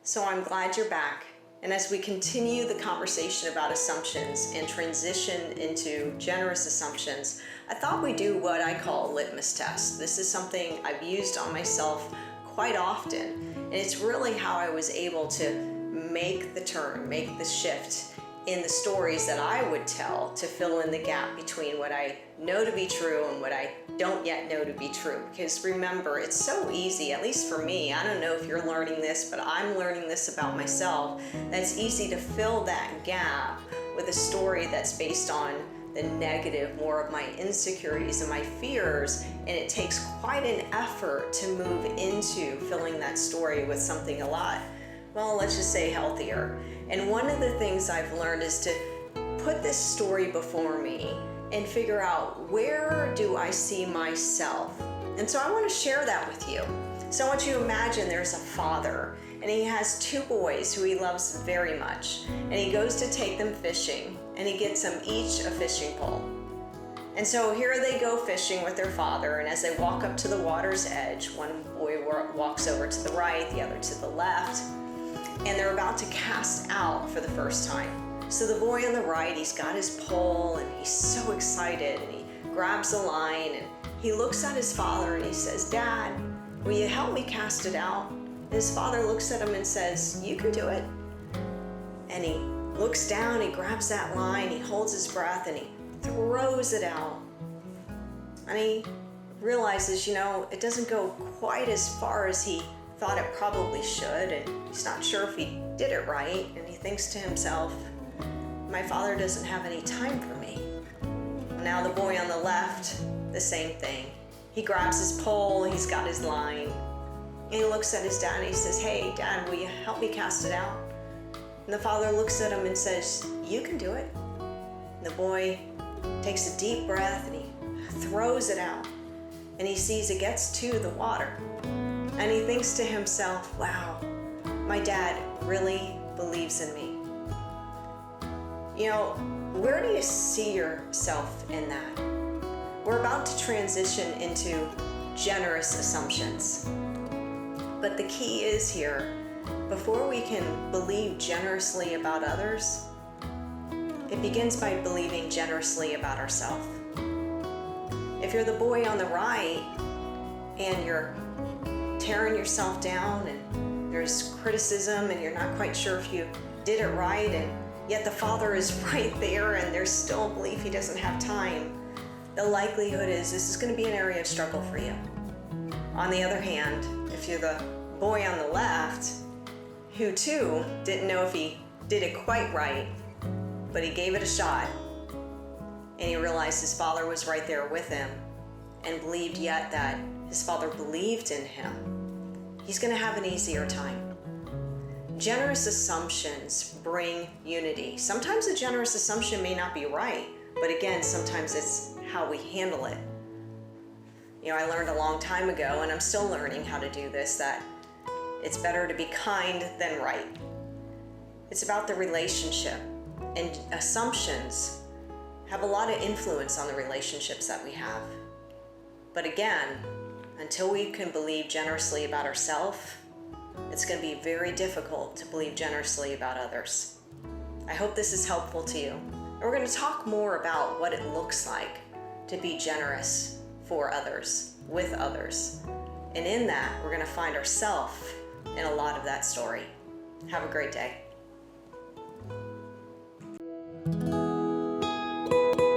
So I'm glad you're back. And as we continue the conversation about assumptions and transition into generous assumptions, I thought we'd do what I call a litmus test. This is something I've used on myself quite often. And it's really how I was able to make the turn, make the shift in the stories that I would tell to fill in the gap between what I know to be true and what I don't yet know to be true. Because remember, it's so easy, at least for me, I don't know if you're learning this, but I'm learning this about myself, that it's easy to fill that gap with a story that's based on the negative, more of my insecurities and my fears, and it takes quite an effort to move into filling that story with something a lot, well, let's just say healthier. And one of the things I've learned is to put this story before me and figure out, where do I see myself? And so I want to share that with you. So I want you to imagine there's a father, and he has two boys who he loves very much. And he goes to take them fishing, and he gets them each a fishing pole. And so here they go fishing with their father, and as they walk up to the water's edge, one boy walks over to the right, the other to the left, and they're about to cast out for the first time. So the boy on the right, he's got his pole, and he's so excited, and he grabs the line, and he looks at his father, and he says, "Dad, will you help me cast it out?" And his father looks at him and says, "You can do it." And he looks down, he grabs that line, he holds his breath, and he throws it out. And he realizes, it doesn't go quite as far as he thought it probably should, and he's not sure if he did it right, and he thinks to himself, my father doesn't have any time for me. Now the boy on the left, the same thing. He grabs his pole, he's got his line, and he looks at his dad and he says, "Hey, Dad, will you help me cast it out?" And the father looks at him and says, "You can do it." And the boy takes a deep breath and he throws it out, and he sees it gets to the water. And he thinks to himself, wow, my dad really believes in me. Where do you see yourself in that? We're about to transition into generous assumptions. But the key is here, before we can believe generously about others, it begins by believing generously about ourselves. If you're the boy on the right and you're tearing yourself down and there's criticism and you're not quite sure if you did it right, and yet the father is right there and there's still a belief he doesn't have time, the likelihood is this is going to be an area of struggle for you. On the other hand, if you're the boy on the left who too didn't know if he did it quite right, but he gave it a shot, and he realized his father was right there with him and believed yet that his father believed in him, he's going to have an easier time. Generous assumptions bring unity. Sometimes a generous assumption may not be right, but again, sometimes it's how we handle it. I learned a long time ago, and I'm still learning how to do this, that it's better to be kind than right. It's about the relationship, and assumptions have a lot of influence on the relationships that we have. But again, until we can believe generously about ourselves, it's going to be very difficult to believe generously about others. I hope this is helpful to you. And we're going to talk more about what it looks like to be generous for others, with others. And in that, we're going to find ourselves in a lot of that story. Have a great day.